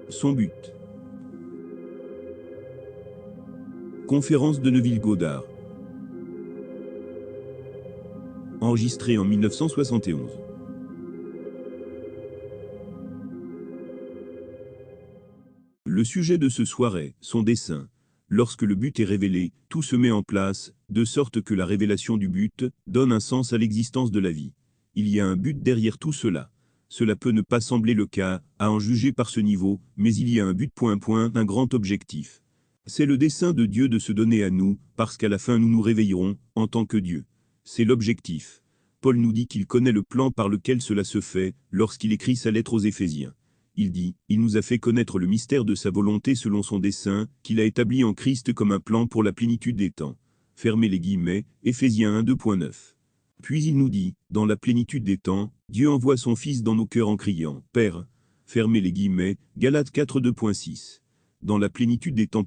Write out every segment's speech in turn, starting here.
Son but. Conférence de Neuville-Godard. Enregistré en 1971. Le sujet de ce soir est son dessein. Lorsque le but est révélé, tout se met en place, de sorte que la révélation du but donne un sens à l'existence de la vie. Il y a un but derrière tout cela. Cela peut ne pas sembler le cas, à en juger par ce niveau, mais il y a un but ... un grand objectif. C'est le dessein de Dieu de se donner à nous, parce qu'à la fin nous nous réveillerons, en tant que Dieu. C'est l'objectif. Paul nous dit qu'il connaît le plan par lequel cela se fait, lorsqu'il écrit sa lettre aux Éphésiens. Il dit, il nous a fait connaître le mystère de sa volonté selon son dessein, qu'il a établi en Christ comme un plan pour la plénitude des temps. Fermez les guillemets, Éphésiens 1 2.9. Puis il nous dit, dans la plénitude des temps, Dieu envoie son Fils dans nos cœurs en criant, Père. Fermez les guillemets, Galates 4 2.6. Dans la plénitude des temps ...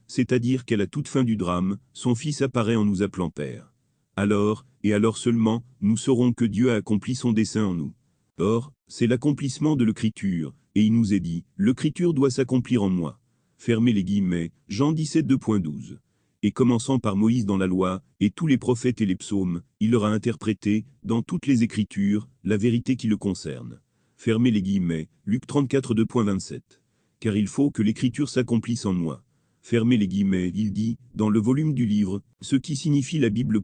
c'est-à-dire qu'à la toute fin du drame, son Fils apparaît en nous appelant Père. Alors, et alors seulement, nous saurons que Dieu a accompli son dessein en nous. Or, c'est l'accomplissement de l'Écriture, et il nous est dit, l'Écriture doit s'accomplir en moi. Fermez les guillemets, Jean 17 2.12. Et commençant par Moïse dans la loi, et tous les prophètes et les psaumes, il leur a interprété, dans toutes les Écritures, la vérité qui le concerne. Fermez les guillemets, Luc 34 2.27. Car il faut que l'Écriture s'accomplisse en moi. Fermez les guillemets, il dit, dans le volume du livre, ce qui signifie la Bible ...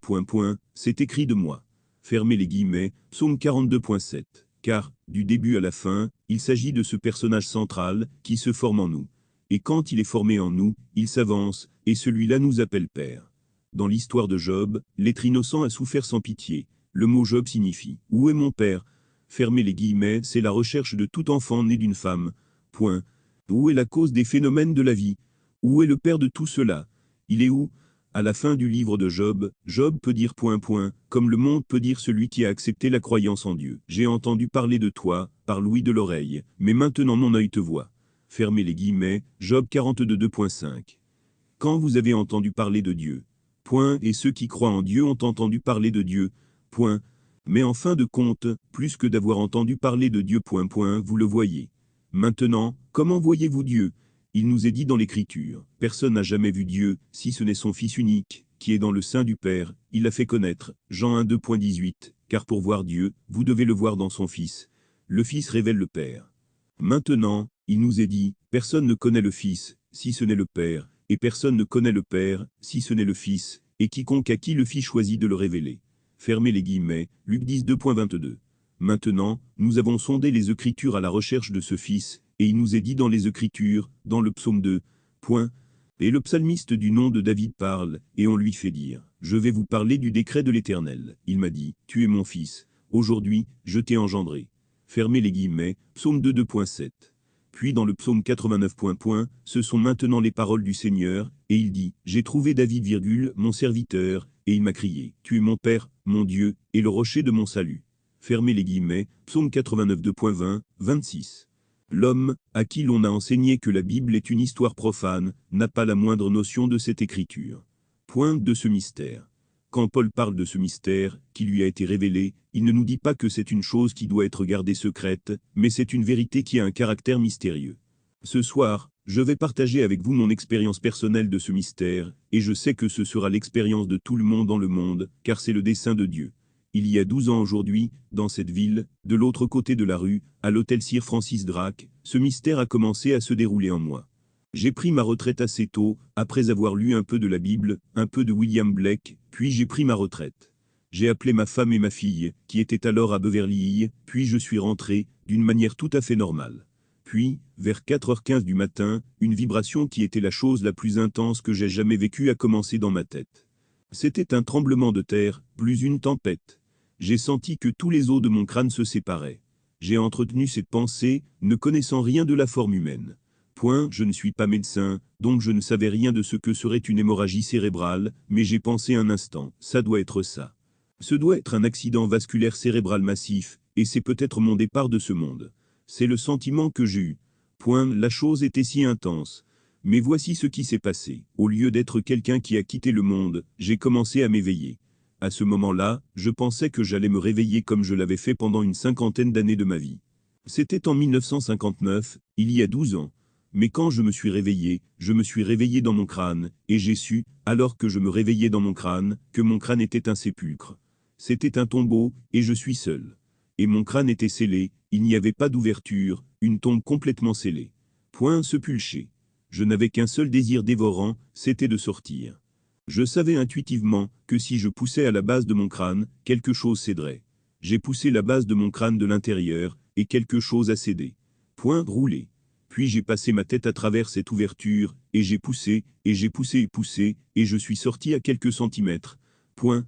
c'est écrit de moi. Fermez les guillemets, Psaume 42.7. Car, du début à la fin, il s'agit de ce personnage central, qui se forme en nous. Et quand il est formé en nous, il s'avance, et celui-là nous appelle Père. Dans l'histoire de Job, l'être innocent a souffert sans pitié. Le mot Job signifie « Où est mon père ?» Fermez les guillemets, c'est la recherche de tout enfant né d'une femme. Point. Où est la cause des phénomènes de la vie? Où est le père de tout cela? Il est où? À la fin du livre de Job, Job peut dire ... comme le monde peut dire celui qui a accepté la croyance en Dieu. J'ai entendu parler de toi, par l'ouïe de l'oreille, mais maintenant mon œil te voit. Fermez les guillemets, Job 42 2.5. Quand vous avez entendu parler de Dieu. Point, et ceux qui croient en Dieu ont entendu parler de Dieu. Point. Mais en fin de compte, plus que d'avoir entendu parler de Dieu ... vous le voyez. Maintenant, comment voyez-vous Dieu? Il nous est dit dans l'Écriture, personne n'a jamais vu Dieu, si ce n'est son Fils unique, qui est dans le sein du Père, il l'a fait connaître, Jean 1 2.18, car pour voir Dieu, vous devez le voir dans son Fils. Le Fils révèle le Père. Maintenant, il nous est dit, personne ne connaît le Fils, si ce n'est le Père, et personne ne connaît le Père, si ce n'est le Fils, et quiconque à qui le Fils choisit de le révéler. Fermez les guillemets, Luc 10 2.22. Maintenant, nous avons sondé les Écritures à la recherche de ce Fils, et il nous est dit dans les Écritures, dans le psaume 2, et le psalmiste du nom de David parle, et on lui fait dire, je vais vous parler du décret de l'Éternel. Il m'a dit, tu es mon fils, aujourd'hui, je t'ai engendré. Fermez les guillemets, psaume 2 2.7. Puis dans le psaume 89 ... ce sont maintenant les paroles du Seigneur, et il dit, j'ai trouvé David, mon serviteur, et il m'a crié, tu es mon Père, mon Dieu, et le rocher de mon salut. Fermez les guillemets, psaume 89 2.20, 26. L'homme, à qui l'on a enseigné que la Bible est une histoire profane, n'a pas la moindre notion de cette écriture. Point de ce mystère. Quand Paul parle de ce mystère, qui lui a été révélé, il ne nous dit pas que c'est une chose qui doit être gardée secrète, mais c'est une vérité qui a un caractère mystérieux. Ce soir, je vais partager avec vous mon expérience personnelle de ce mystère, et je sais que ce sera l'expérience de tout le monde dans le monde, car c'est le dessein de Dieu. Il y a 12 ans aujourd'hui, dans cette ville, de l'autre côté de la rue, à l'hôtel Sir Francis Drake, ce mystère a commencé à se dérouler en moi. J'ai pris ma retraite assez tôt, après avoir lu un peu de la Bible, un peu de William Blake, puis j'ai pris ma retraite. J'ai appelé ma femme et ma fille, qui étaient alors à Beverly Hills, puis je suis rentré, d'une manière tout à fait normale. Puis, vers 4h15 du matin, une vibration qui était la chose la plus intense que j'ai jamais vécue a commencé dans ma tête. C'était un tremblement de terre, plus une tempête. J'ai senti que tous les os de mon crâne se séparaient. J'ai entretenu cette pensée, ne connaissant rien de la forme humaine. Point, je ne suis pas médecin, donc je ne savais rien de ce que serait une hémorragie cérébrale, mais j'ai pensé un instant, ça doit être ça. Ce doit être un accident vasculaire cérébral massif, et c'est peut-être mon départ de ce monde. C'est le sentiment que j'ai eu. Point, la chose était si intense. Mais voici ce qui s'est passé. Au lieu d'être quelqu'un qui a quitté le monde, j'ai commencé à m'éveiller. À ce moment-là, je pensais que j'allais me réveiller comme je l'avais fait pendant une 50aine d'années de ma vie. C'était en 1959, il y a 12 ans. Mais quand je me suis réveillé dans mon crâne, et j'ai su, alors que je me réveillais dans mon crâne, que mon crâne était un sépulcre. C'était un tombeau, et je suis seul. Et mon crâne était scellé, il n'y avait pas d'ouverture, une tombe complètement scellée. Point sepulché. Je n'avais qu'un seul désir dévorant, c'était de sortir. Je savais intuitivement que si je poussais à la base de mon crâne, quelque chose céderait. J'ai poussé la base de mon crâne de l'intérieur, et quelque chose a cédé. Point roulé. Puis j'ai passé ma tête à travers cette ouverture, et j'ai poussé, et j'ai poussé et poussé, et je suis sorti à quelques centimètres. Point.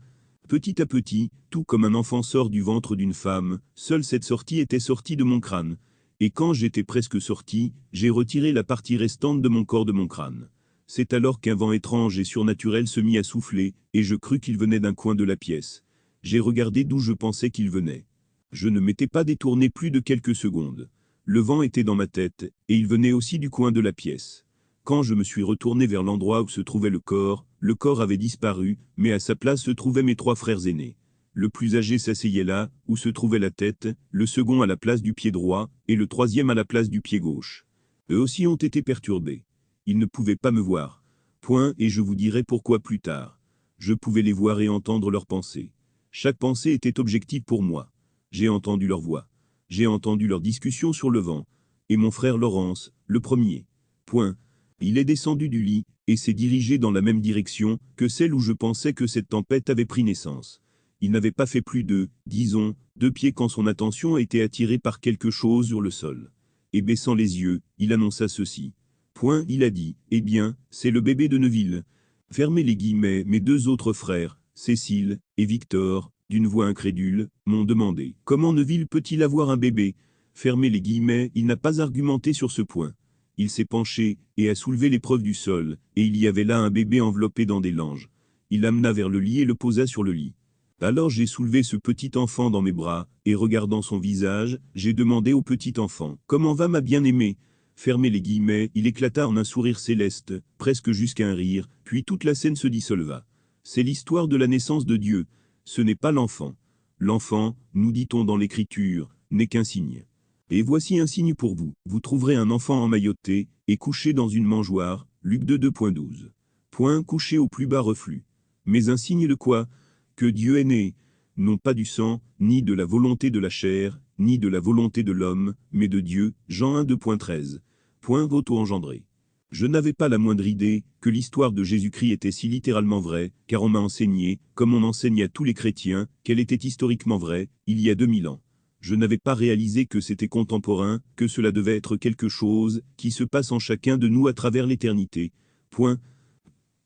Petit à petit, tout comme un enfant sort du ventre d'une femme, seule cette sortie était sortie de mon crâne. Et quand j'étais presque sorti, j'ai retiré la partie restante de mon corps de mon crâne. C'est alors qu'un vent étrange et surnaturel se mit à souffler, et je crus qu'il venait d'un coin de la pièce. J'ai regardé d'où je pensais qu'il venait. Je ne m'étais pas détourné plus de quelques secondes. Le vent était dans ma tête, et il venait aussi du coin de la pièce. Quand je me suis retourné vers l'endroit où se trouvait le corps avait disparu, mais à sa place se trouvaient mes 3 frères aînés. Le plus âgé s'asseyait là, où se trouvait la tête, le second à la place du pied droit, et le troisième à la place du pied gauche. Eux aussi ont été perturbés. Ils ne pouvaient pas me voir. Point, et je vous dirai pourquoi plus tard. Je pouvais les voir et entendre leurs pensées. Chaque pensée était objective pour moi. J'ai entendu leur voix. J'ai entendu leur discussion sur le vent. Et mon frère Laurence, le premier. Point. Il est descendu du lit, et s'est dirigé dans la même direction que celle où je pensais que cette tempête avait pris naissance. Il n'avait pas fait plus de, disons, 2 pieds quand son attention a été attirée par quelque chose sur le sol. Et baissant les yeux, il annonça ceci. Point, il a dit, eh bien, c'est le bébé de Neville. Fermez les guillemets, mes 2 autres frères, Cécile et Victor, d'une voix incrédule, m'ont demandé. Comment Neville peut-il avoir un bébé? Fermez les guillemets, il n'a pas argumenté sur ce point. Il s'est penché, et a soulevé l'épreuve du sol, et il y avait là un bébé enveloppé dans des langes. Il l'amena vers le lit et le posa sur le lit. Alors j'ai soulevé ce petit enfant dans mes bras, et regardant son visage, j'ai demandé au petit enfant, « Comment va ma bien-aimée » Fermez les guillemets, il éclata en un sourire céleste, presque jusqu'à un rire, puis toute la scène se dissolva. C'est l'histoire de la naissance de Dieu. Ce n'est pas l'enfant. L'enfant, nous dit-on dans l'Écriture, n'est qu'un signe. Et voici un signe pour vous. Vous trouverez un enfant emmailloté et couché dans une mangeoire, Luc 2 2.12. Point couché au plus bas reflux. Mais un signe de quoi? Que Dieu est né, non pas du sang, ni de la volonté de la chair, ni de la volonté de l'homme, mais de Dieu, Jean 1 2.13. Point auto-engendré. Je n'avais pas la moindre idée que l'histoire de Jésus-Christ était si littéralement vraie, car on m'a enseigné, comme on enseigne à tous les chrétiens, qu'elle était historiquement vraie, il y a 2000 ans. Je n'avais pas réalisé que c'était contemporain, que cela devait être quelque chose qui se passe en chacun de nous à travers l'éternité. Point.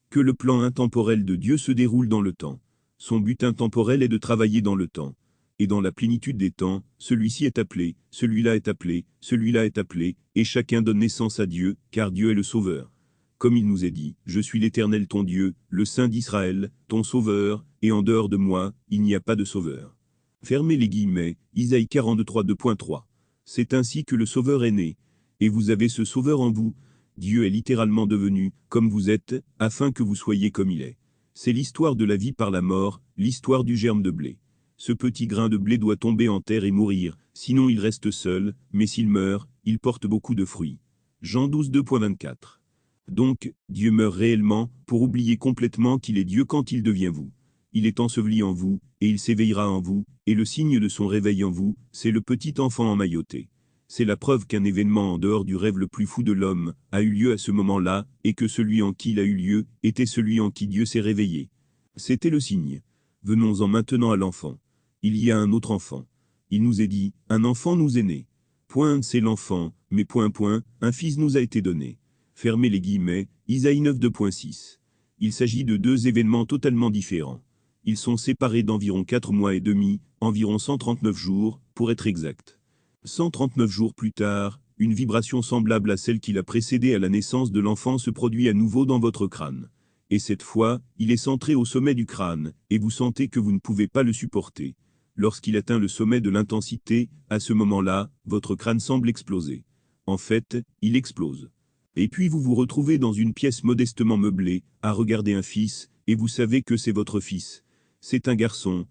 Que le plan intemporel de Dieu se déroule dans le temps. Son but intemporel est de travailler dans le temps. Et dans la plénitude des temps, celui-ci est appelé, celui-là est appelé, celui-là est appelé, et chacun donne naissance à Dieu, car Dieu est le Sauveur. Comme il nous est dit, je suis l'Éternel ton Dieu, le Saint d'Israël, ton Sauveur, et en dehors de moi, il n'y a pas de Sauveur. Fermez les guillemets, Isaïe 43 2.3. C'est ainsi que le Sauveur est né. Et vous avez ce Sauveur en vous. Dieu est littéralement devenu, comme vous êtes, afin que vous soyez comme il est. C'est l'histoire de la vie par la mort, l'histoire du germe de blé. Ce petit grain de blé doit tomber en terre et mourir, sinon il reste seul, mais s'il meurt, il porte beaucoup de fruits. Jean 12 2.24. Donc, Dieu meurt réellement, pour oublier complètement qu'il est Dieu quand il devient vous. Il est enseveli en vous, et il s'éveillera en vous, et le signe de son réveil en vous, c'est le petit enfant emmailloté. C'est la preuve qu'un événement en dehors du rêve le plus fou de l'homme a eu lieu à ce moment-là, et que celui en qui il a eu lieu était celui en qui Dieu s'est réveillé. C'était le signe. Venons-en maintenant à l'enfant. Il y a un autre enfant. Il nous est dit, un enfant nous est né. Point, c'est l'enfant, mais point, un fils nous a été donné. Fermez les guillemets, Isaïe 9 2.6. Il s'agit de 2 événements totalement différents. Ils sont séparés d'environ 4 mois et demi, environ 139 jours, pour être exact. 139 jours plus tard, une vibration semblable à celle qui l'a précédé à la naissance de l'enfant se produit à nouveau dans votre crâne. Et cette fois, il est centré au sommet du crâne, et vous sentez que vous ne pouvez pas le supporter. Lorsqu'il atteint le sommet de l'intensité, à ce moment-là, votre crâne semble exploser. En fait, il explose. Et puis vous vous retrouvez dans une pièce modestement meublée, à regarder un fils, et vous savez que c'est votre fils. C'est un garçon,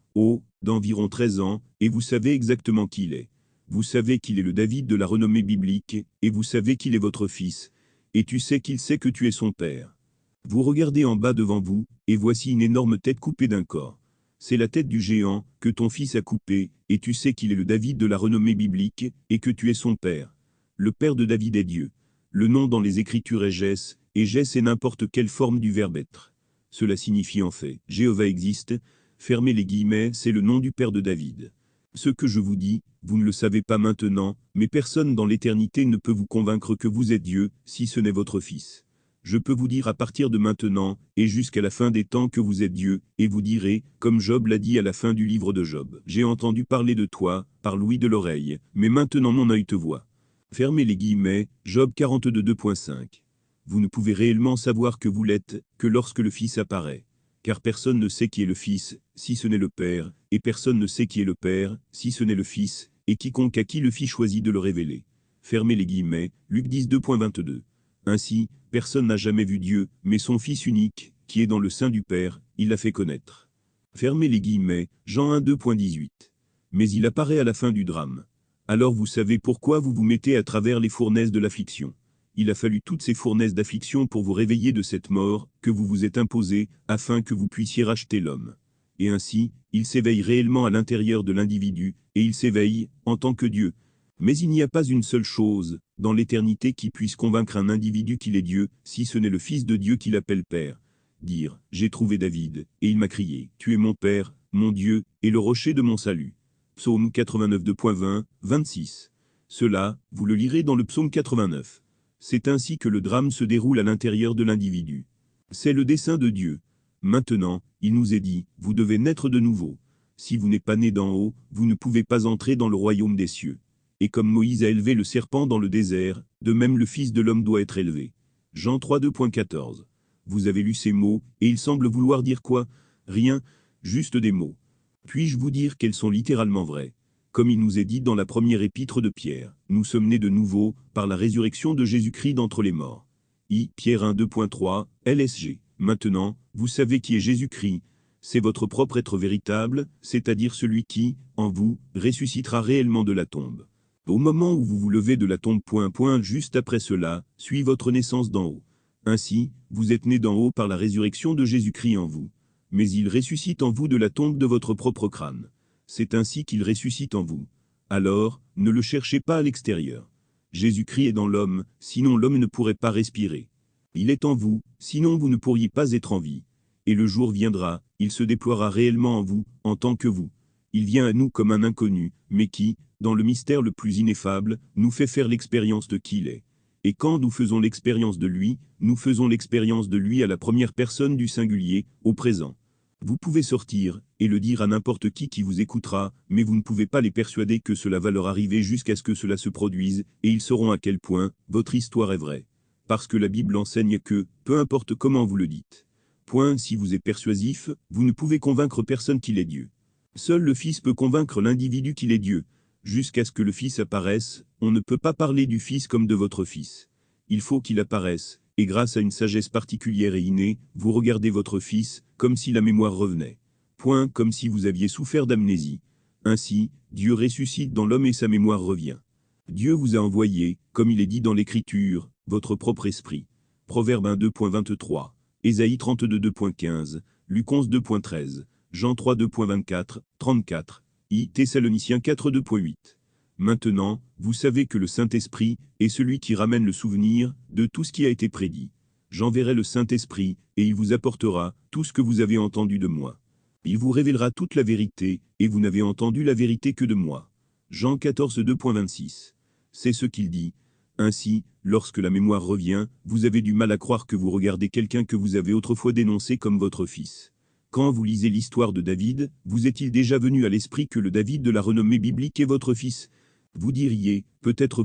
d'environ 13 ans, et vous savez exactement qui il est. Vous savez qu'il est le David de la renommée biblique, et vous savez qu'il est votre fils, et tu sais qu'il sait que tu es son père. Vous regardez en bas devant vous, et voici une énorme tête coupée d'un corps. C'est la tête du géant, que ton fils a coupée, et tu sais qu'il est le David de la renommée biblique, et que tu es son père. Le père de David est Dieu. Le nom dans les Écritures est Jess, et Jess est n'importe quelle forme du verbe être. Cela signifie en fait, Jéhovah existe, fermez les guillemets, c'est le nom du père de David. Ce que je vous dis, vous ne le savez pas maintenant, mais personne dans l'éternité ne peut vous convaincre que vous êtes Dieu, si ce n'est votre Fils. Je peux vous dire à partir de maintenant, et jusqu'à la fin des temps que vous êtes Dieu, et vous direz, comme Job l'a dit à la fin du livre de Job, j'ai entendu parler de toi, par l'ouïe de l'oreille, mais maintenant mon œil te voit. Fermez les guillemets, Job 42 2.5. Vous ne pouvez réellement savoir que vous l'êtes, que lorsque le Fils apparaît. Car personne ne sait qui est le Fils, si ce n'est le Père, et personne ne sait qui est le Père, si ce n'est le Fils, et quiconque à qui le Fils choisit de le révéler. Fermez les guillemets, Luc 10 2.22. Ainsi, personne n'a jamais vu Dieu, mais son Fils unique, qui est dans le sein du Père, il l'a fait connaître. Fermez les guillemets, Jean 1 2.18. Mais il apparaît à la fin du drame. Alors vous savez pourquoi vous vous mettez à travers les fournaises de l'affliction. Il a fallu toutes ces fournaises d'affliction pour vous réveiller de cette mort, que vous vous êtes imposée, afin que vous puissiez racheter l'homme. Et ainsi, il s'éveille réellement à l'intérieur de l'individu, et il s'éveille, en tant que Dieu. Mais il n'y a pas une seule chose, dans l'éternité qui puisse convaincre un individu qu'il est Dieu, si ce n'est le Fils de Dieu qui l'appelle Père. Dire, j'ai trouvé David, et il m'a crié, tu es mon Père, mon Dieu, et le rocher de mon salut. Psaume 89 2.20, 26. Cela, vous le lirez dans le psaume 89. C'est ainsi que le drame se déroule à l'intérieur de l'individu. C'est le dessein de Dieu. Maintenant, il nous est dit, vous devez naître de nouveau. Si vous n'êtes pas né d'en haut, vous ne pouvez pas entrer dans le royaume des cieux. Et comme Moïse a élevé le serpent dans le désert, de même le Fils de l'homme doit être élevé. Jean 3 2.14. Vous avez lu ces mots, et ils semblent vouloir dire quoi? Rien, juste des mots. Puis-je vous dire qu'elles sont littéralement vraies? Comme il nous est dit dans la première épître de Pierre, nous sommes nés de nouveau, par la résurrection de Jésus-Christ d'entre les morts. Pierre 1 2.3, LSG. Maintenant, vous savez qui est Jésus-Christ. C'est votre propre être véritable, c'est-à-dire celui qui, en vous, ressuscitera réellement de la tombe. Au moment où vous vous levez de la tombe, juste après cela, suit votre naissance d'en haut. Ainsi, vous êtes nés d'en haut par la résurrection de Jésus-Christ en vous. Mais il ressuscite en vous de la tombe de votre propre crâne. C'est ainsi qu'il ressuscite en vous. Alors, ne le cherchez pas à l'extérieur. Jésus-Christ est dans l'homme, sinon l'homme ne pourrait pas respirer. Il est en vous, sinon vous ne pourriez pas être en vie. Et le jour viendra, il se déploiera réellement en vous, en tant que vous. Il vient à nous comme un inconnu, mais qui, dans le mystère le plus ineffable, nous fait faire l'expérience de qui il est. Et quand nous faisons l'expérience de lui, nous faisons l'expérience de lui à la première personne du singulier, au présent. Vous pouvez sortir, et le dire à n'importe qui vous écoutera, mais vous ne pouvez pas les persuader que cela va leur arriver jusqu'à ce que cela se produise, et ils sauront à quel point votre histoire est vraie. Parce que la Bible enseigne que, peu importe comment vous le dites. Si vous êtes persuasif, vous ne pouvez convaincre personne qu'il est Dieu. Seul le Fils peut convaincre l'individu qu'il est Dieu. Jusqu'à ce que le Fils apparaisse, on ne peut pas parler du Fils comme de votre Fils. Il faut qu'il apparaisse, et grâce à une sagesse particulière et innée, vous regardez votre Fils, comme si la mémoire revenait. Comme si vous aviez souffert d'amnésie. Ainsi, Dieu ressuscite dans l'homme et sa mémoire revient. Dieu vous a envoyé, comme il est dit dans l'Écriture, votre propre esprit. Proverbe 1 2.23, Ésaïe 32 2.15, Luc 11 2.13, Jean 3 2.24, 34, Thessaloniciens 4 2.8. Maintenant, vous savez que le Saint-Esprit est celui qui ramène le souvenir de tout ce qui a été prédit. J'enverrai le Saint-Esprit, et il vous apportera tout ce que vous avez entendu de moi. Il vous révélera toute la vérité, et vous n'avez entendu la vérité que de moi. Jean 14 2.26. C'est ce qu'il dit. Ainsi, lorsque la mémoire revient, vous avez du mal à croire que vous regardez quelqu'un que vous avez autrefois dénoncé comme votre fils. Quand vous lisez l'histoire de David, vous est-il déjà venu à l'esprit que le David de la renommée biblique est votre fils? Vous diriez, peut-être ...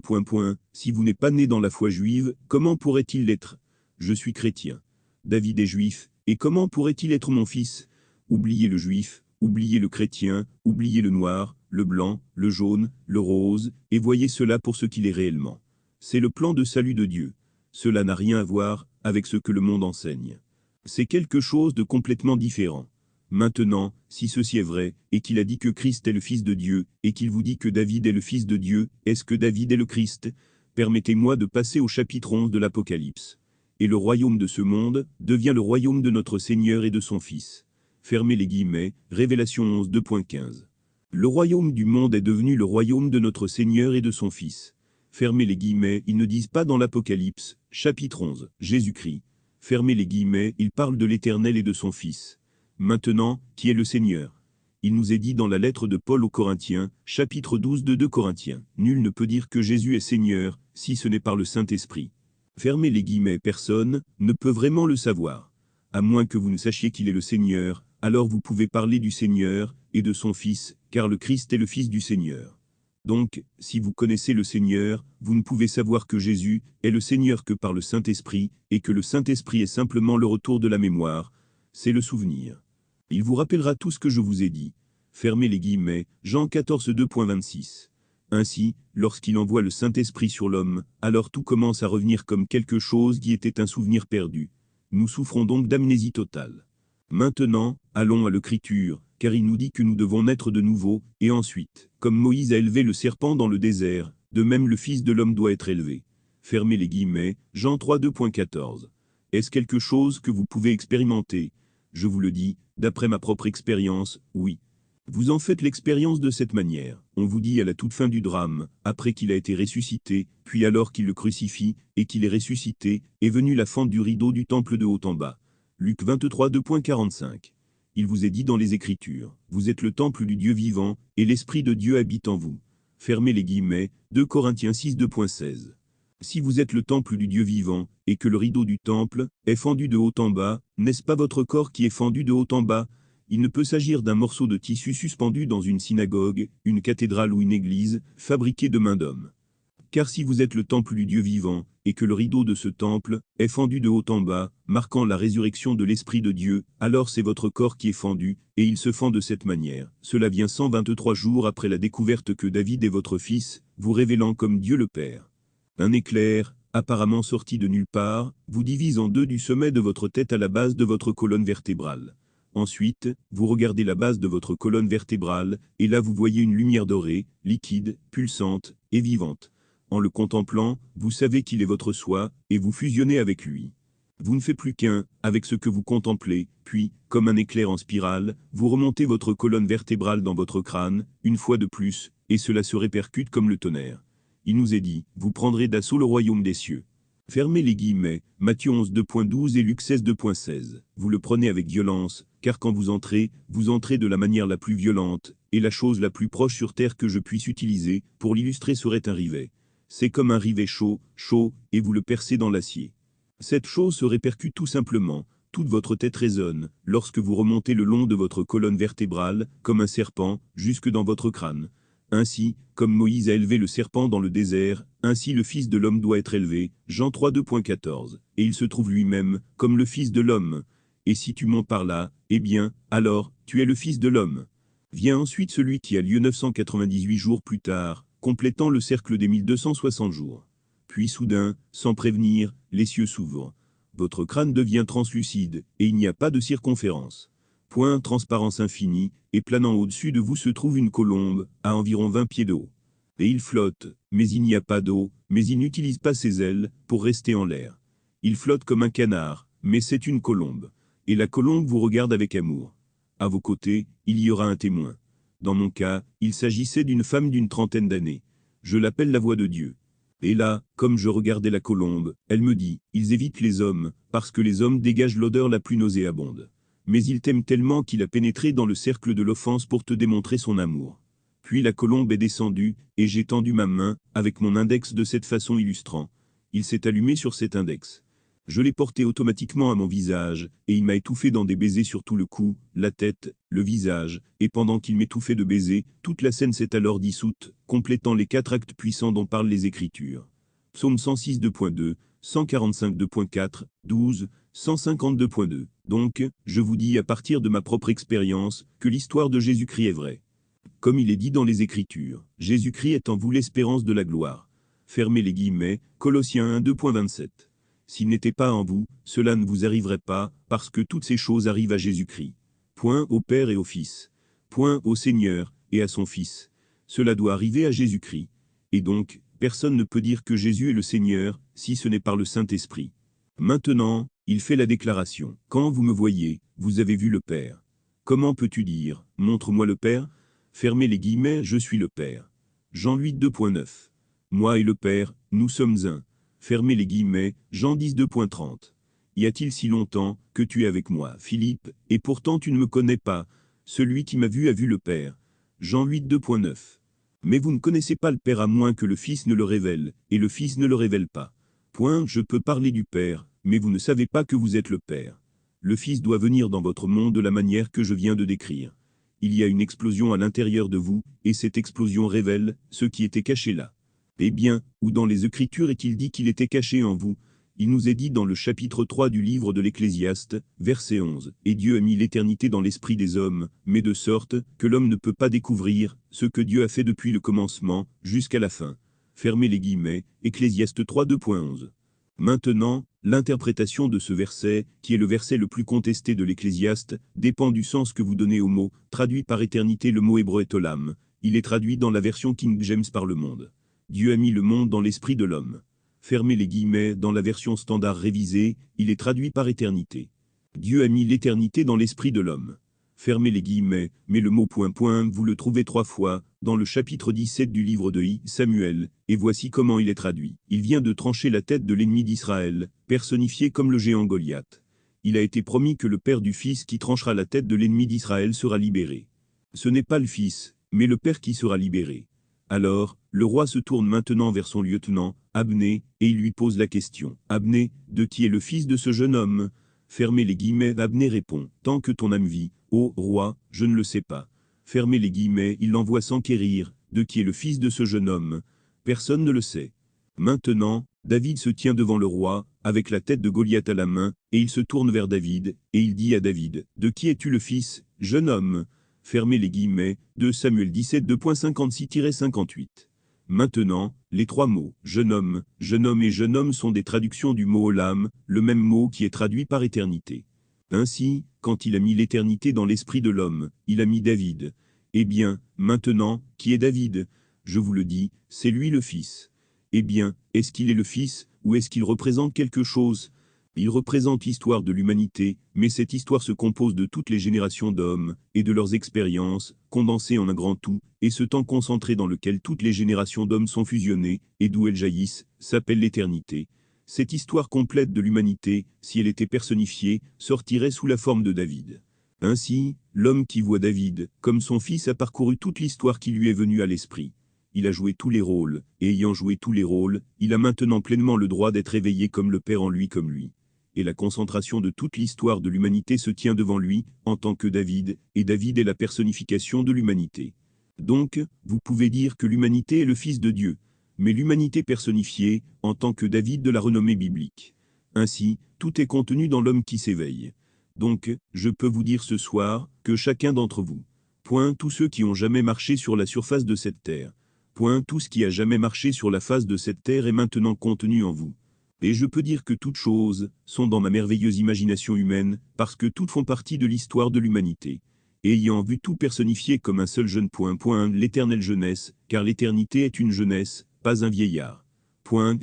si vous n'êtes pas né dans la foi juive, comment pourrait-il l'être? Je suis chrétien. David est juif, et comment pourrait-il être mon fils? Oubliez le juif, oubliez le chrétien, oubliez le noir, le blanc, le jaune, le rose, et voyez cela pour ce qu'il est réellement. C'est le plan de salut de Dieu. Cela n'a rien à voir avec ce que le monde enseigne. C'est quelque chose de complètement différent. Maintenant, si ceci est vrai, et qu'il a dit que Christ est le Fils de Dieu, et qu'il vous dit que David est le Fils de Dieu, est-ce que David est le Christ? Permettez-moi de passer au chapitre 11 de l'Apocalypse. Et le royaume de ce monde devient le royaume de notre Seigneur et de son Fils. Fermez les guillemets, Révélation 11 2.15. Le royaume du monde est devenu le royaume de notre Seigneur et de son Fils. Fermez les guillemets, ils ne disent pas dans l'Apocalypse, chapitre 11, Jésus-Christ. Fermez les guillemets, ils parlent de l'Éternel et de son Fils. Maintenant, qui est le Seigneur? Il nous est dit dans la lettre de Paul aux Corinthiens, chapitre 12 de 2 Corinthiens, nul ne peut dire que Jésus est Seigneur, si ce n'est par le Saint-Esprit. Fermez les guillemets, personne ne peut vraiment le savoir. À moins que vous ne sachiez qu'il est le Seigneur, alors vous pouvez parler du Seigneur et de son Fils, car le Christ est le Fils du Seigneur. Donc, si vous connaissez le Seigneur, vous ne pouvez savoir que Jésus est le Seigneur que par le Saint-Esprit, et que le Saint-Esprit est simplement le retour de la mémoire, c'est le souvenir. Il vous rappellera tout ce que je vous ai dit. Fermez les guillemets, Jean 14 2.26. Ainsi, lorsqu'il envoie le Saint-Esprit sur l'homme, alors tout commence à revenir comme quelque chose qui était un souvenir perdu. Nous souffrons donc d'amnésie totale. Maintenant, allons à l'Écriture, car il nous dit que nous devons naître de nouveau, et ensuite, comme Moïse a élevé le serpent dans le désert, de même le Fils de l'homme doit être élevé. Fermez les guillemets, Jean 3 2.14. Est-ce quelque chose que vous pouvez expérimenter? Je vous le dis, d'après ma propre expérience, oui. Vous en faites l'expérience de cette manière. On vous dit à la toute fin du drame, après qu'il a été ressuscité, puis alors qu'il le crucifie, et qu'il est ressuscité, est venue la fente du rideau du temple de haut en bas. Luc 23 2.45. Il vous est dit dans les Écritures, vous êtes le temple du Dieu vivant, et l'Esprit de Dieu habite en vous. Fermez les guillemets, 2 Corinthiens 6 2.16. Si vous êtes le temple du Dieu vivant, et que le rideau du temple est fendu de haut en bas, n'est-ce pas votre corps qui est fendu de haut en bas? Il ne peut s'agir d'un morceau de tissu suspendu dans une synagogue, une cathédrale ou une église, fabriqué de main d'homme. Car si vous êtes le temple du Dieu vivant, et que le rideau de ce temple est fendu de haut en bas, marquant la résurrection de l'Esprit de Dieu, alors c'est votre corps qui est fendu, et il se fend de cette manière. Cela vient 123 jours après la découverte que David est votre fils, vous révélant comme Dieu le Père. Un éclair, apparemment sorti de nulle part, vous divise en deux du sommet de votre tête à la base de votre colonne vertébrale. Ensuite, vous regardez la base de votre colonne vertébrale, et là vous voyez une lumière dorée, liquide, pulsante et vivante. En le contemplant, vous savez qu'il est votre soi, et vous fusionnez avec lui. Vous ne faites plus qu'un, avec ce que vous contemplez, puis, comme un éclair en spirale, vous remontez votre colonne vertébrale dans votre crâne, une fois de plus, et cela se répercute comme le tonnerre. Il nous est dit, vous prendrez d'assaut le royaume des cieux. Fermez les guillemets, Matthieu 11 2.12 et Luc 16 2.16. Vous le prenez avec violence, car quand vous entrez de la manière la plus violente, et la chose la plus proche sur terre que je puisse utiliser, pour l'illustrer serait un rivet. C'est comme un rivet chaud, et vous le percez dans l'acier. Cette chose se répercute tout simplement, toute votre tête résonne, lorsque vous remontez le long de votre colonne vertébrale, comme un serpent, jusque dans votre crâne. Ainsi, comme Moïse a élevé le serpent dans le désert, ainsi le Fils de l'homme doit être élevé, Jean 3 2.14, et il se trouve lui-même, comme le Fils de l'homme. Et si tu montes par là, eh bien, alors, tu es le Fils de l'homme. Vient ensuite celui qui a lieu 998 jours plus tard, complétant le cercle des 1260 jours. Puis soudain, sans prévenir, les cieux s'ouvrent. Votre crâne devient translucide, et il n'y a pas de circonférence. Point transparence infinie, et planant au-dessus de vous se trouve une colombe, à environ 20 pieds d'eau. Et il flotte, mais il n'y a pas d'eau, mais il n'utilise pas ses ailes, pour rester en l'air. Il flotte comme un canard, mais c'est une colombe. Et la colombe vous regarde avec amour. À vos côtés, il y aura un témoin. Dans mon cas, il s'agissait d'une femme d'une trentaine d'années. Je l'appelle la voix de Dieu. Et là, comme je regardais la colombe, elle me dit, ils évitent les hommes, parce que les hommes dégagent l'odeur la plus nauséabonde. Mais il t'aime tellement qu'il a pénétré dans le cercle de l'offense pour te démontrer son amour. Puis la colombe est descendue, et j'ai tendu ma main, avec mon index de cette façon illustrant. Il s'est allumé sur cet index. Je l'ai porté automatiquement à mon visage, et il m'a étouffé dans des baisers sur tout le cou, la tête, le visage, et pendant qu'il m'étouffait de baisers, toute la scène s'est alors dissoute, complétant les 4 actes puissants dont parlent les Écritures. Psaume 106 2.2, 145 2.4, 12, 152.2. Donc, je vous dis à partir de ma propre expérience, que l'histoire de Jésus-Christ est vraie. Comme il est dit dans les Écritures, Jésus-Christ est en vous l'espérance de la gloire. Fermez les guillemets, Colossiens 1 2.27. S'il n'était pas en vous, cela ne vous arriverait pas, parce que toutes ces choses arrivent à Jésus-Christ. Point au Père et au Fils. Point au Seigneur et à son Fils. Cela doit arriver à Jésus-Christ. Et donc, personne ne peut dire que Jésus est le Seigneur, si ce n'est par le Saint-Esprit. Maintenant, il fait la déclaration. Quand vous me voyez, vous avez vu le Père. Comment peux-tu dire, montre-moi le Père? Fermez les guillemets, je suis le Père. Jean 8 2.9. Moi et le Père, nous sommes un. Fermez les guillemets, Jean 10 2.30. Y a-t-il si longtemps que tu es avec moi, Philippe, et pourtant tu ne me connais pas? Celui qui m'a vu a vu le Père. Jean 8 2.9. Mais vous ne connaissez pas le Père à moins que le Fils ne le révèle, et le Fils ne le révèle pas. Point, je peux parler du Père, mais vous ne savez pas que vous êtes le Père. Le Fils doit venir dans votre monde de la manière que je viens de décrire. Il y a une explosion à l'intérieur de vous, et cette explosion révèle ce qui était caché là. Eh bien, où dans les Écritures est-il dit qu'il était caché en vous? Il nous est dit dans le chapitre 3 du livre de l'Ecclésiaste, verset 11, « Et Dieu a mis l'éternité dans l'esprit des hommes, mais de sorte que l'homme ne peut pas découvrir ce que Dieu a fait depuis le commencement jusqu'à la fin. » Fermez les guillemets, Ecclésiaste 3 2.11. Maintenant, l'interprétation de ce verset, qui est le verset le plus contesté de l'Ecclésiaste, dépend du sens que vous donnez au mot, traduit par éternité le mot hébreu est olam. Il est traduit dans la version King James par le monde. Dieu a mis le monde dans l'esprit de l'homme. Fermez les guillemets, dans la version standard révisée, il est traduit par éternité. Dieu a mis l'éternité dans l'esprit de l'homme. Fermez les guillemets, mais le mot point point, vous le trouvez 3 fois, dans le chapitre 17 du livre de Samuel, et voici comment il est traduit. Il vient de trancher la tête de l'ennemi d'Israël, personnifié comme le géant Goliath. Il a été promis que le père du fils qui tranchera la tête de l'ennemi d'Israël sera libéré. Ce n'est pas le fils, mais le père qui sera libéré. Alors, le roi se tourne maintenant vers son lieutenant, Abné, et il lui pose la question. Abné, de qui est le fils de ce jeune homme? Fermez les guillemets, Abné répond. Tant que ton âme vit, ô roi, je ne le sais pas. Fermez les guillemets, il l'envoie s'enquérir. De qui est le fils de ce jeune homme? Personne ne le sait. Maintenant, David se tient devant le roi, avec la tête de Goliath à la main, et il se tourne vers David, et il dit à David, de qui es-tu le fils, jeune homme? Fermez les guillemets, 2 Samuel 17 2.56-58. Maintenant, les 3 mots, jeune homme et jeune homme sont des traductions du mot olam, le même mot qui est traduit par éternité. Ainsi, quand il a mis l'éternité dans l'esprit de l'homme, il a mis David. Eh bien, maintenant, qui est David? Je vous le dis, c'est lui le fils. Eh bien, est-ce qu'il est le fils, ou est-ce qu'il représente quelque chose? Il représente l'histoire de l'humanité, mais cette histoire se compose de toutes les générations d'hommes, et de leurs expériences, condensées en un grand tout, et ce temps concentré dans lequel toutes les générations d'hommes sont fusionnées, et d'où elles jaillissent, s'appelle l'éternité. Cette histoire complète de l'humanité, si elle était personnifiée, sortirait sous la forme de David. Ainsi, l'homme qui voit David, comme son fils, a parcouru toute l'histoire qui lui est venue à l'esprit. Il a joué tous les rôles, et ayant joué tous les rôles, il a maintenant pleinement le droit d'être éveillé comme le Père en lui comme lui. Et la concentration de toute l'histoire de l'humanité se tient devant lui, en tant que David, et David est la personnification de l'humanité. Donc, vous pouvez dire que l'humanité est le Fils de Dieu, mais l'humanité personnifiée, en tant que David de la renommée biblique. Ainsi, tout est contenu dans l'homme qui s'éveille. Donc, je peux vous dire ce soir, que chacun d'entre vous, point tous ceux qui ont jamais marché sur la surface de cette terre, point tout ce qui a jamais marché sur la face de cette terre est maintenant contenu en vous. Et je peux dire que toutes choses sont dans ma merveilleuse imagination humaine, parce que toutes font partie de l'histoire de l'humanité. Et ayant vu tout personnifié comme un seul jeune l'éternelle jeunesse, car l'éternité est une jeunesse, pas un vieillard.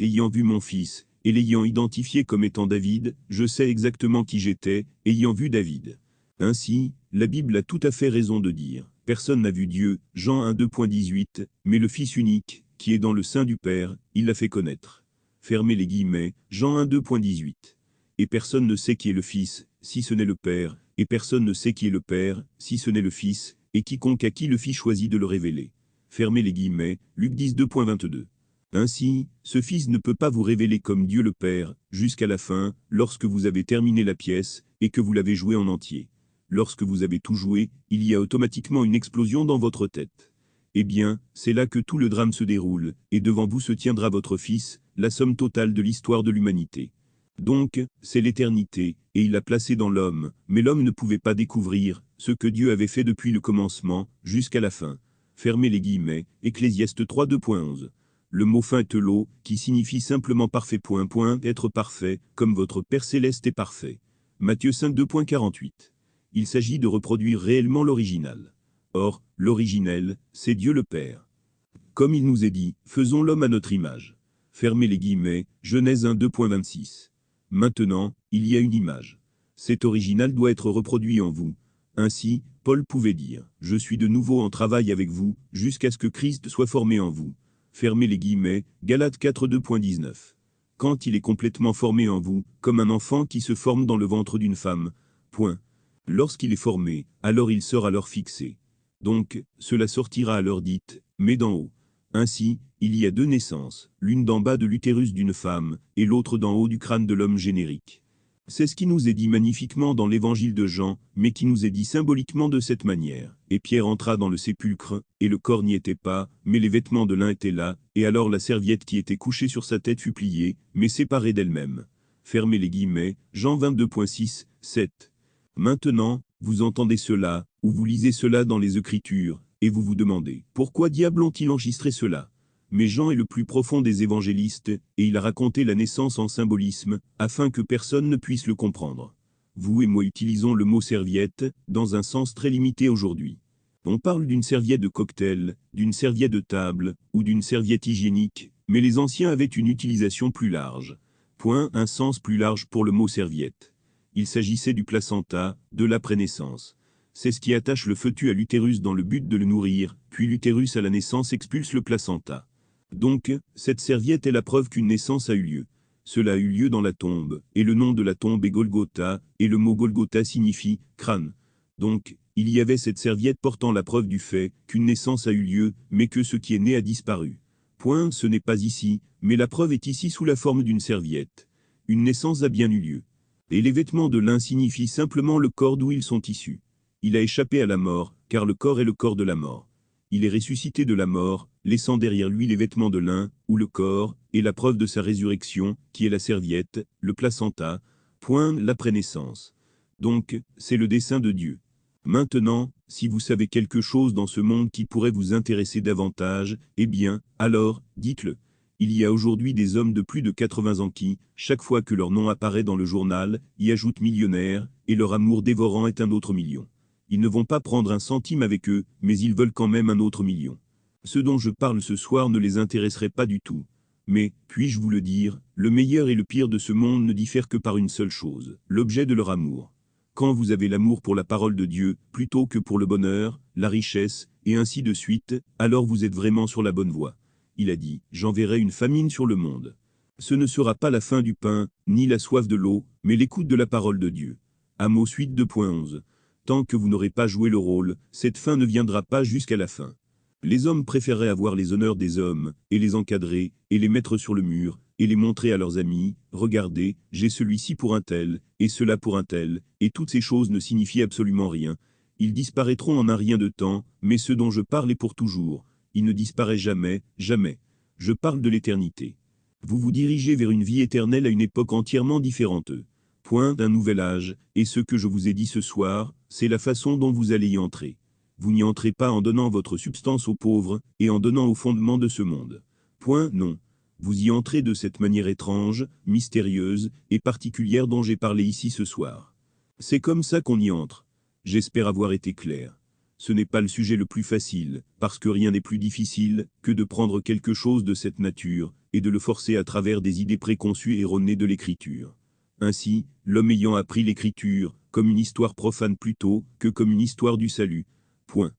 Ayant vu mon fils, et l'ayant identifié comme étant David, je sais exactement qui j'étais, ayant vu David. Ainsi, la Bible a tout à fait raison de dire, personne n'a vu Dieu, Jean 1 2.18, mais le Fils unique, qui est dans le sein du Père, il l'a fait connaître. Fermez les guillemets, Jean 1 2.18. Et personne ne sait qui est le Fils, si ce n'est le Père, et personne ne sait qui est le Père, si ce n'est le Fils, et quiconque à qui le Fils choisit de le révéler. Fermez les guillemets, Luc 10 2.22. Ainsi, ce Fils ne peut pas vous révéler comme Dieu le Père, jusqu'à la fin, lorsque vous avez terminé la pièce, et que vous l'avez jouée en entier. Lorsque vous avez tout joué, il y a automatiquement une explosion dans votre tête. Eh bien, c'est là que tout le drame se déroule, et devant vous se tiendra votre Fils, la somme totale de l'histoire de l'humanité. Donc, c'est l'éternité, et il l'a placé dans l'homme, mais l'homme ne pouvait pas découvrir ce que Dieu avait fait depuis le commencement, jusqu'à la fin. Fermez les guillemets, Ecclésiaste 3 2.11. Le mot fin est l'eau, qui signifie simplement parfait être parfait, comme votre Père céleste est parfait. Matthieu 5 2.48. Il s'agit de reproduire réellement l'original. Or, l'originel, c'est Dieu le Père. Comme il nous est dit, faisons l'homme à notre image. Fermez les guillemets, Genèse 1 2.26. Maintenant, il y a une image. Cet original doit être reproduit en vous. Ainsi, Paul pouvait dire, je suis de nouveau en travail avec vous, jusqu'à ce que Christ soit formé en vous. Fermez les guillemets, Galates 4 2.19. Quand il est complètement formé en vous, comme un enfant qui se forme dans le ventre d'une femme. Point. Lorsqu'il est formé, alors il sera alors fixé. Donc, cela sortira à l'heure dite, mais d'en haut. Ainsi, il y a deux naissances, l'une d'en bas de l'utérus d'une femme, et l'autre d'en haut du crâne de l'homme générique. C'est ce qui nous est dit magnifiquement dans l'évangile de Jean, mais qui nous est dit symboliquement de cette manière. Et Pierre entra dans le sépulcre, et le corps n'y était pas, mais les vêtements de l'un étaient là, et alors la serviette qui était couchée sur sa tête fut pliée, mais séparée d'elle-même. Fermez les guillemets, Jean 22.6, 7. Maintenant, vous entendez cela, ou vous lisez cela dans les Écritures, et vous vous demandez, pourquoi diable ont-ils enregistré cela? Mais Jean est le plus profond des évangélistes, et il a raconté la naissance en symbolisme, afin que personne ne puisse le comprendre. Vous et moi utilisons le mot serviette, dans un sens très limité aujourd'hui. On parle d'une serviette de cocktail, d'une serviette de table, ou d'une serviette hygiénique, mais les anciens avaient une utilisation plus large. Point, un sens plus large pour le mot serviette. Il s'agissait du placenta, de la prénaissance. C'est ce qui attache le fœtus à l'utérus dans le but de le nourrir, puis l'utérus à la naissance expulse le placenta. Donc, cette serviette est la preuve qu'une naissance a eu lieu. Cela a eu lieu dans la tombe, et le nom de la tombe est Golgotha, et le mot Golgotha signifie crâne. Donc, il y avait cette serviette portant la preuve du fait qu'une naissance a eu lieu, mais que ce qui est né a disparu. Point, ce n'est pas ici, mais la preuve est ici sous la forme d'une serviette. Une naissance a bien eu lieu. Et les vêtements de lin signifient simplement le corps d'où ils sont issus. Il a échappé à la mort, car le corps est le corps de la mort. Il est ressuscité de la mort, laissant derrière lui les vêtements de lin, ou le corps, et la preuve de sa résurrection, qui est la serviette, le placenta, point, la prénaissance. Donc, c'est le dessein de Dieu. Maintenant, si vous savez quelque chose dans ce monde qui pourrait vous intéresser davantage, eh bien, alors, dites-le. Il y a aujourd'hui des hommes de plus de 80 ans qui, chaque fois que leur nom apparaît dans le journal, y ajoutent millionnaire, et leur amour dévorant est un autre million. Ils ne vont pas prendre un centime avec eux, mais ils veulent quand même un autre million. Ce dont je parle ce soir ne les intéresserait pas du tout. Mais, puis-je vous le dire, le meilleur et le pire de ce monde ne diffèrent que par une seule chose, l'objet de leur amour. Quand vous avez l'amour pour la parole de Dieu, plutôt que pour le bonheur, la richesse, et ainsi de suite, alors vous êtes vraiment sur la bonne voie. Il a dit, j'enverrai une famine sur le monde. Ce ne sera pas la faim du pain, ni la soif de l'eau, mais l'écoute de la parole de Dieu. Amos 8 2.11. Tant que vous n'aurez pas joué le rôle, cette fin ne viendra pas jusqu'à la fin. Les hommes préféreraient avoir les honneurs des hommes, et les encadrer, et les mettre sur le mur, et les montrer à leurs amis, regardez, j'ai celui-ci pour un tel, et cela pour un tel, et toutes ces choses ne signifient absolument rien. Ils disparaîtront en un rien de temps, mais ce dont je parle est pour toujours. Il ne disparaît jamais, jamais. Je parle de l'éternité. Vous vous dirigez vers une vie éternelle à une époque entièrement différente. Point d'un nouvel âge, et ce que je vous ai dit ce soir, c'est la façon dont vous allez y entrer. Vous n'y entrez pas en donnant votre substance aux pauvres, et en donnant au fondement de ce monde. Point, non. Vous y entrez de cette manière étrange, mystérieuse, et particulière dont j'ai parlé ici ce soir. C'est comme ça qu'on y entre. J'espère avoir été clair. Ce n'est pas le sujet le plus facile, parce que rien n'est plus difficile que de prendre quelque chose de cette nature, et de le forcer à travers des idées préconçues erronées de l'écriture. Ainsi, l'homme ayant appris l'écriture, comme une histoire profane plutôt que comme une histoire du salut. Point.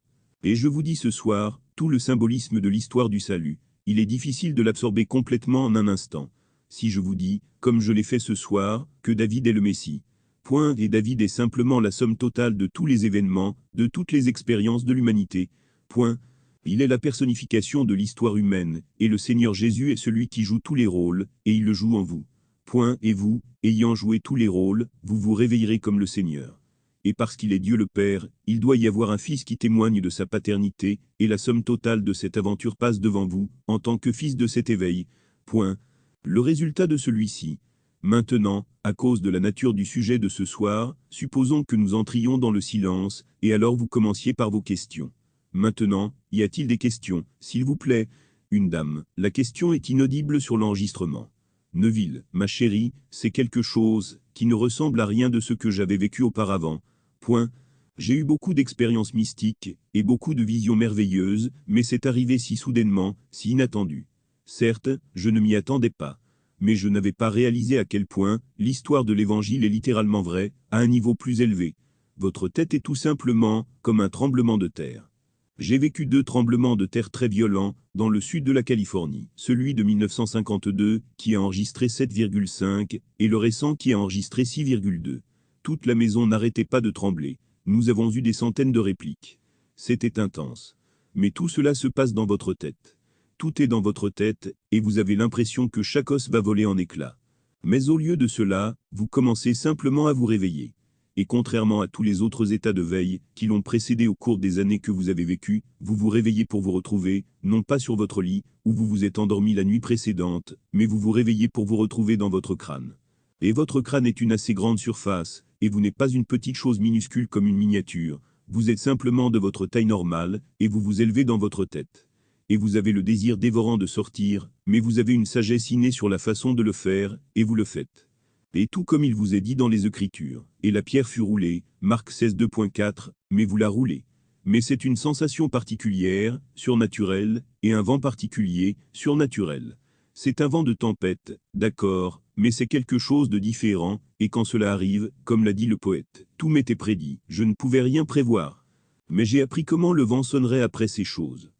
Et je vous dis ce soir, tout le symbolisme de l'histoire du salut, il est difficile de l'absorber complètement en un instant. Si je vous dis, comme je l'ai fait ce soir, que David est le Messie. Point, et David est simplement la somme totale de tous les événements, de toutes les expériences de l'humanité. Point. Il est la personnification de l'histoire humaine, et le Seigneur Jésus est celui qui joue tous les rôles, et il le joue en vous. Point, et vous, ayant joué tous les rôles, vous vous réveillerez comme le Seigneur. Et parce qu'il est Dieu le Père, il doit y avoir un Fils qui témoigne de sa paternité, et la somme totale de cette aventure passe devant vous, en tant que fils de cet éveil. Point. Le résultat de celui-ci. Maintenant, à cause de la nature du sujet de ce soir, supposons que nous entrions dans le silence, et alors vous commenciez par vos questions. Maintenant, y a-t-il des questions, s'il vous plaît? Une dame, la question est inaudible sur l'enregistrement. Neville, ma chérie, c'est quelque chose qui ne ressemble à rien de ce que j'avais vécu auparavant. Point. J'ai eu beaucoup d'expériences mystiques, et beaucoup de visions merveilleuses, mais c'est arrivé si soudainement, si inattendu. Certes, je ne m'y attendais pas. Mais je n'avais pas réalisé à quel point l'histoire de l'Évangile est littéralement vraie, à un niveau plus élevé. Votre tête est tout simplement comme un tremblement de terre. J'ai vécu 2 tremblements de terre très violents dans le sud de la Californie, celui de 1952 qui a enregistré 7,5 et le récent qui a enregistré 6,2. Toute la maison n'arrêtait pas de trembler. Nous avons eu des centaines de répliques. C'était intense. Mais tout cela se passe dans votre tête. Tout est dans votre tête, et vous avez l'impression que chaque os va voler en éclats. Mais au lieu de cela, vous commencez simplement à vous réveiller. Et contrairement à tous les autres états de veille qui l'ont précédé au cours des années que vous avez vécues, vous vous réveillez pour vous retrouver, non pas sur votre lit, où vous vous êtes endormi la nuit précédente, mais vous vous réveillez pour vous retrouver dans votre crâne. Et votre crâne est une assez grande surface, et vous n'êtes pas une petite chose minuscule comme une miniature, vous êtes simplement de votre taille normale, et vous vous élevez dans votre tête. Et vous avez le désir dévorant de sortir, mais vous avez une sagesse innée sur la façon de le faire, et vous le faites. Et tout comme il vous est dit dans les Écritures, et la pierre fut roulée, Marc 16 2.4, mais vous la roulez. Mais c'est une sensation particulière, surnaturelle, et un vent particulier, surnaturel. C'est un vent de tempête, d'accord, mais c'est quelque chose de différent, et quand cela arrive, comme l'a dit le poète, tout m'était prédit, je ne pouvais rien prévoir. Mais j'ai appris comment le vent sonnerait après ces choses.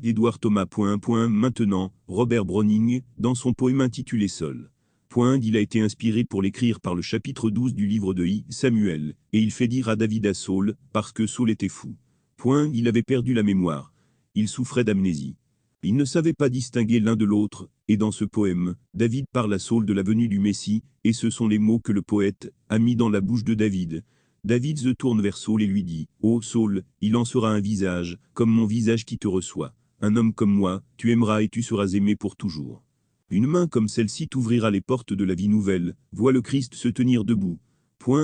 Édouard Thomas. Maintenant, Robert Browning, dans son poème intitulé Saul. Il a été inspiré pour l'écrire par le chapitre 12 du livre de Samuel, et il fait dire à David à Saul, parce que Saul était fou. Il avait perdu la mémoire. Il souffrait d'amnésie. Il ne savait pas distinguer l'un de l'autre, et dans ce poème, David parle à Saul de la venue du Messie, et ce sont les mots que le poète a mis dans la bouche de David. David se tourne vers Saul et lui dit, « Ô Saul, il en sera un visage, comme mon visage qui te reçoit. Un homme comme moi, tu aimeras et tu seras aimé pour toujours. Une main comme celle-ci t'ouvrira les portes de la vie nouvelle, vois le Christ se tenir debout. »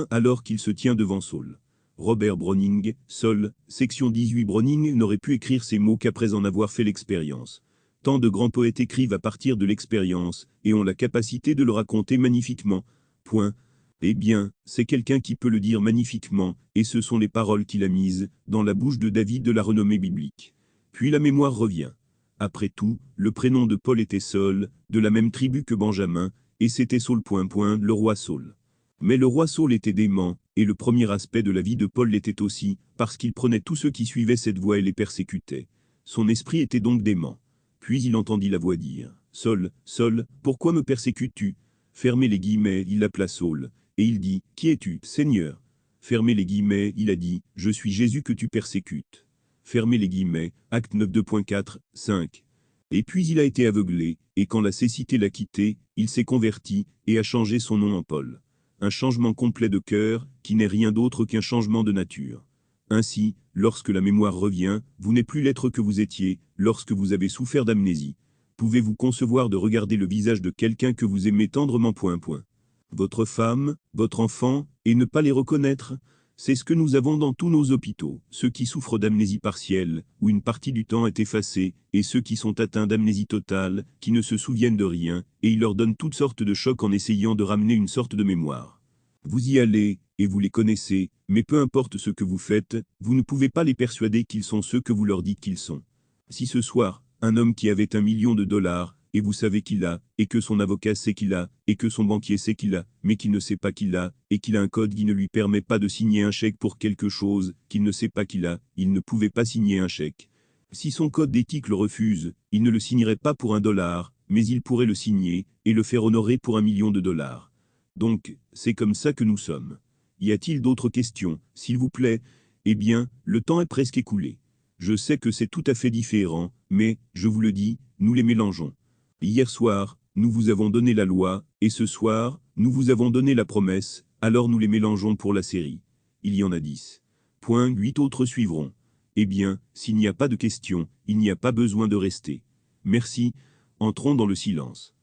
Alors qu'il se tient devant Saul. Robert Browning, Saul, section 18. Browning n'aurait pu écrire ces mots qu'après en avoir fait l'expérience. Tant de grands poètes écrivent à partir de l'expérience, et ont la capacité de le raconter magnifiquement. Eh bien, c'est quelqu'un qui peut le dire magnifiquement, et ce sont les paroles qu'il a mises dans la bouche de David de la renommée biblique. Puis la mémoire revient. Après tout, le prénom de Paul était Saul, de la même tribu que Benjamin, et c'était Saul. Le roi Saul. Mais le roi Saul était dément, et le premier aspect de la vie de Paul l'était aussi, parce qu'il prenait tous ceux qui suivaient cette voie et les persécutait. Son esprit était donc dément. Puis il entendit la voix dire, « Saul, Saul, pourquoi me persécutes-tu » Fermez les guillemets, il l'appela Saul. Et il dit, « Qui es-tu, Seigneur » Fermez les guillemets, il a dit, « Je suis Jésus que tu persécutes » Fermez les guillemets, Acte 9 2.4, 5. Et puis il a été aveuglé, et quand la cécité l'a quitté, il s'est converti, et a changé son nom en Paul. Un changement complet de cœur, qui n'est rien d'autre qu'un changement de nature. Ainsi, lorsque la mémoire revient, vous n'êtes plus l'être que vous étiez, lorsque vous avez souffert d'amnésie. Pouvez-vous concevoir de regarder le visage de quelqu'un que vous aimez tendrement ? Votre femme, votre enfant, et ne pas les reconnaître? C'est ce que nous avons dans tous nos hôpitaux, ceux qui souffrent d'amnésie partielle, où une partie du temps est effacée, et ceux qui sont atteints d'amnésie totale, qui ne se souviennent de rien, et ils leur donnent toutes sortes de chocs en essayant de ramener une sorte de mémoire. Vous y allez, et vous les connaissez, mais peu importe ce que vous faites, vous ne pouvez pas les persuader qu'ils sont ceux que vous leur dites qu'ils sont. Si ce soir, un homme qui avait $1 million, et vous savez qu'il l'a, et que son avocat sait qu'il l'a, et que son banquier sait qu'il l'a, mais qu'il ne sait pas qu'il l'a, et qu'il a un code qui ne lui permet pas de signer un chèque pour quelque chose qu'il ne sait pas qu'il a, il ne pouvait pas signer un chèque. Si son code d'éthique le refuse, il ne le signerait pas pour $1, mais il pourrait le signer, et le faire honorer pour $1 million. Donc, c'est comme ça que nous sommes. Y a-t-il d'autres questions, s'il vous plaît? Eh bien, le temps est presque écoulé. Je sais que c'est tout à fait différent, mais, je vous le dis, nous les mélangeons. Hier soir, nous vous avons donné la loi, et ce soir, nous vous avons donné la promesse, alors nous les mélangeons pour la série. Il y en a 10. 8 autres suivront. Eh bien, s'il n'y a pas de questions, il n'y a pas besoin de rester. Merci, entrons dans le silence.